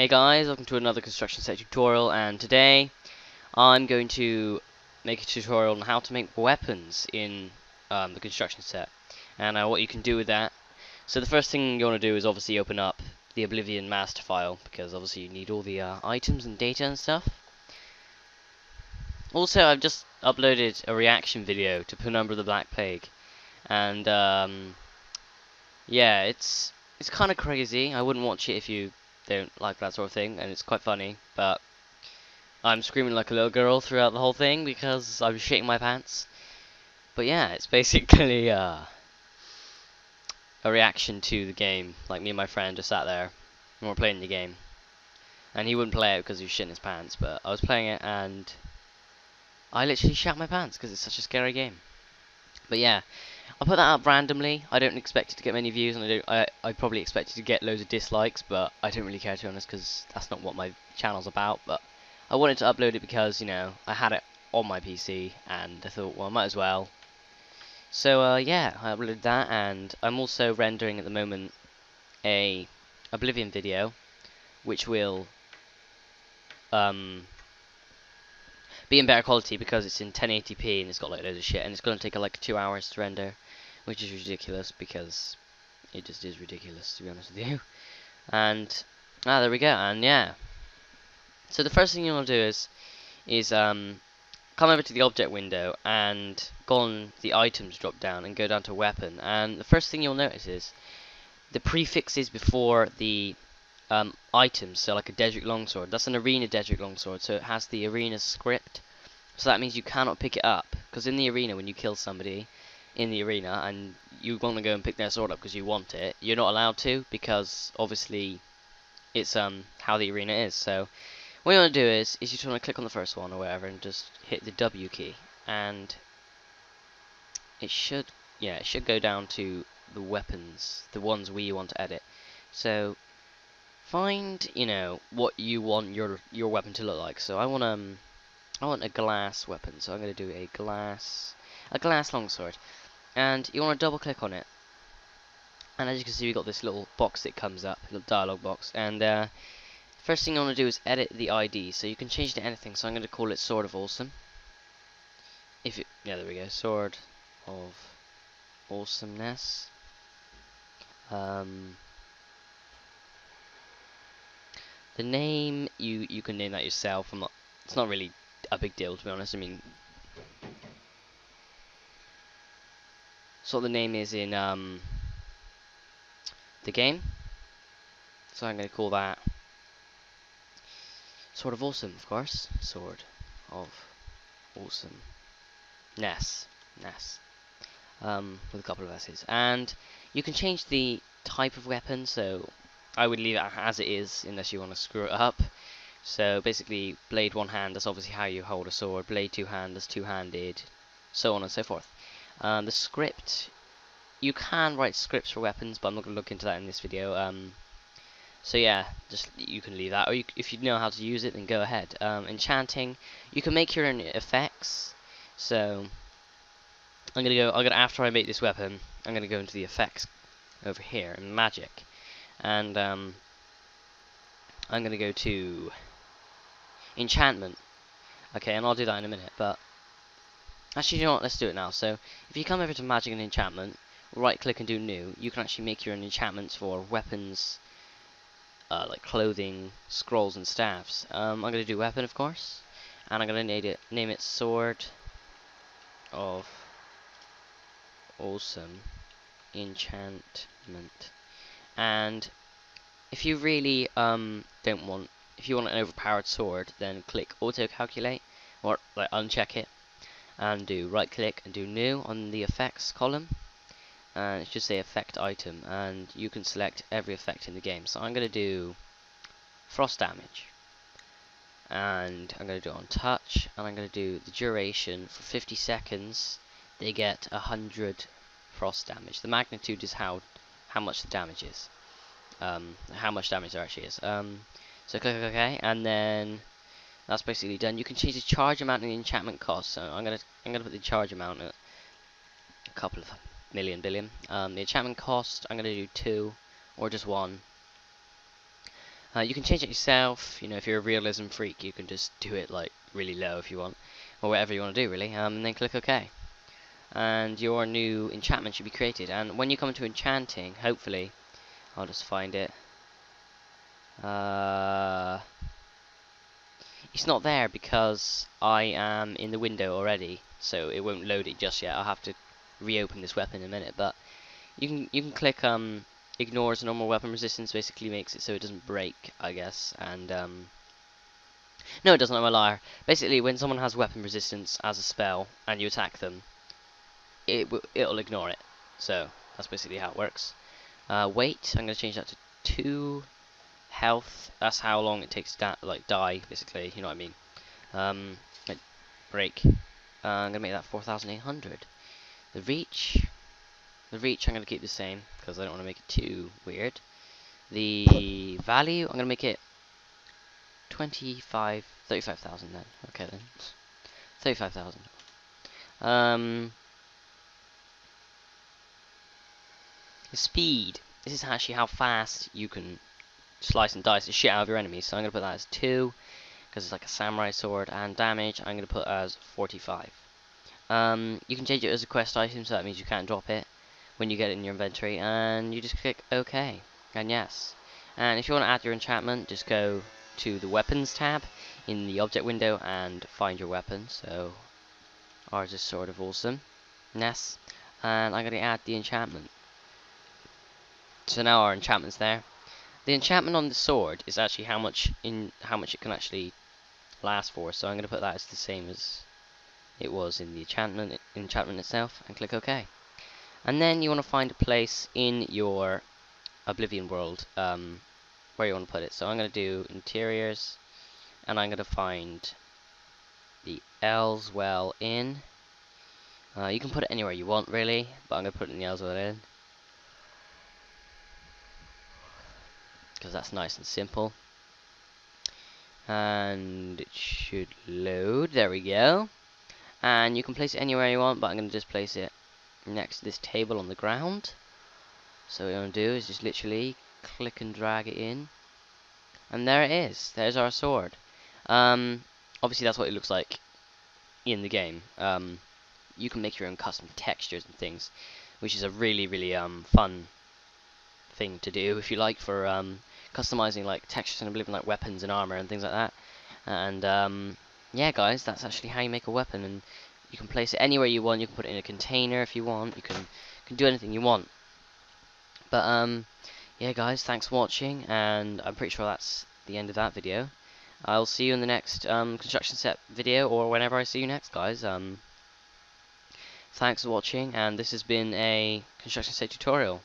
Hey guys, welcome to another construction set tutorial, and today I'm going to make a tutorial on how to make weapons in the construction set and what you can do with that. So the first thing you want to do is obviously open up the Oblivion master file, because obviously you need all the items and data and stuff. Also, I've just uploaded a reaction video to Penumbra the Black Plague, and yeah, it's kind of crazy. I wouldn't watch it if you don't like that sort of thing, and it's quite funny, but I'm screaming like a little girl throughout the whole thing because I'm shitting my pants. But yeah, it's basically a reaction to the game. Like, me and my friend just sat there and we're playing the game, and he wouldn't play it because he was shitting his pants, but I was playing it and I literally shat my pants because it's such a scary game. But yeah, I'll put that up randomly. I don't expect it to get many views, and I probably expect it to get loads of dislikes, but I don't really care, to be honest, because that's not what my channel's about. But I wanted to upload it because, you know, I had it on my PC, and I thought, well, I might as well. So yeah, I uploaded that, and I'm also rendering at the moment a Oblivion video, which will be in better quality because it's in 1080p and it's got like loads of shit, and it's going to take like 2 hours to render, which is ridiculous because it just is ridiculous, to be honest with you. And there we go. And yeah, so the first thing you want to do is come over to the object window and go on the items drop down and go down to weapon, and the first thing you'll notice is the prefixes before the items. So like a Dedric longsword, that's an arena Dedric longsword, so it has the arena script. So that means you cannot pick it up, because in the arena, when you kill somebody in the arena and you want to go and pick their sword up because you want it, you're not allowed to, because obviously it's how the arena is. So what you want to do is you just want to click on the first one or whatever and just hit the W key, and it should go down to the weapons, the ones we want to edit. So find, you know, what you want your weapon to look like. So I want a glass weapon, so I'm going to do a glass longsword, and you want to double click on it, and as you can see, we've got this little box that comes up, a little dialog box, and first thing I want to do is edit the ID, so you can change it to anything. So I'm going to call it Sword of Awesome. Yeah, there we go, Sword of Awesomeness. The name, you can name that yourself. It's not really a big deal, to be honest. I mean, so what the name is in the game. So I'm going to call that Sword of Awesome, of course. Sword of Awesomeness. With a couple of S's. And you can change the type of weapon, so I would leave it as it is unless you want to screw it up. So basically, blade one hand, that's obviously how you hold a sword. Blade two hand, that's two-handed, so on and so forth. The script, you can write scripts for weapons, but I'm not going to look into that in this video. So yeah, just you can leave that, or if you know how to use it, then go ahead. Enchanting, you can make your own effects. So after I make this weapon, I'm gonna go into the effects over here in magic, and I'm gonna go to enchantment. Okay, and I'll do that in a minute, but actually, you know what? Let's do it now. So if you come over to magic and enchantment, right click and do new, you can actually make your own enchantments for weapons, like clothing, scrolls, and staffs. I'm gonna do weapon, of course, and I'm gonna name it Sword of Awesome Enchantment. And if you really if you want an overpowered sword, then click auto calculate, or like uncheck it, and do right click and do new on the effects column, and it should say effect item, and you can select every effect in the game. So I'm going to do frost damage, and I'm going to do it on touch, and I'm going to do the duration for 50 seconds. They get 100 frost damage. The magnitude is how much the damage is, how much damage there actually is. So click OK, and then that's basically done. You can change the charge amount and the enchantment cost. So I'm gonna put the charge amount at a couple of million billion. The enchantment cost, I'm gonna do 2 or just 1. You can change it yourself. You know, if you're a realism freak, you can just do it like really low if you want, or whatever you want to do really. And then click OK, and your new enchantment should be created. And when you come to enchanting, hopefully, I'll just find it. It's not there because I am in the window already, so it won't load it just yet. I'll have to reopen this weapon in a minute, but you can click ignores normal weapon resistance, basically makes it so it doesn't break, I guess. And no, it doesn't. I'm a liar. Basically, when someone has weapon resistance as a spell and you attack them, it'll ignore it. So that's basically how it works. Weight, I'm going to change that to 2. Health, that's how long it takes to die, basically. You know what I mean? Like break. I'm going to make that 4,800. The reach, I'm going to keep the same because I don't want to make it too weird. The value, I'm going to make it 35,000 then. Okay then, 35,000. The speed. This is actually how fast you can slice and dice the shit out of your enemies. So I'm going to put that as 2 because it's like a samurai sword. And damage, I'm going to put as 45. You can change it as a quest item, so that means you can't drop it when you get it in your inventory. And you just click OK and yes. And if you want to add your enchantment, just go to the weapons tab in the object window and find your weapon. So ours is sort of awesome. Yes. And I'm going to add the enchantment. So now our enchantment's there. The enchantment on the sword is actually how much it can actually last for. So I'm going to put that as the same as it was in the enchantment itself, and click OK. And then you want to find a place in your Oblivion world where you want to put it. So I'm going to do interiors, and I'm going to find the Elswell Inn. You can put it anywhere you want really, but I'm going to put it in the Elswell Inn because that's nice and simple. And it should load. There we go. And you can place it anywhere you want, but I'm going to just place it next to this table on the ground. So what you want to do is just literally click and drag it in, and there it is. There's our sword. Obviously that's what it looks like in the game. You can make your own custom textures and things, which is a really fun thing to do if you like, for customizing like textures in Oblivion, like weapons and armor and things like that. And yeah guys, that's actually how you make a weapon, and you can place it anywhere you want. You can put it in a container if you want. You can do anything you want. But yeah guys, thanks for watching, and I'm pretty sure that's the end of that video. I'll see you in the next construction set video, or whenever I see you next, guys. Thanks for watching, and this has been a construction set tutorial.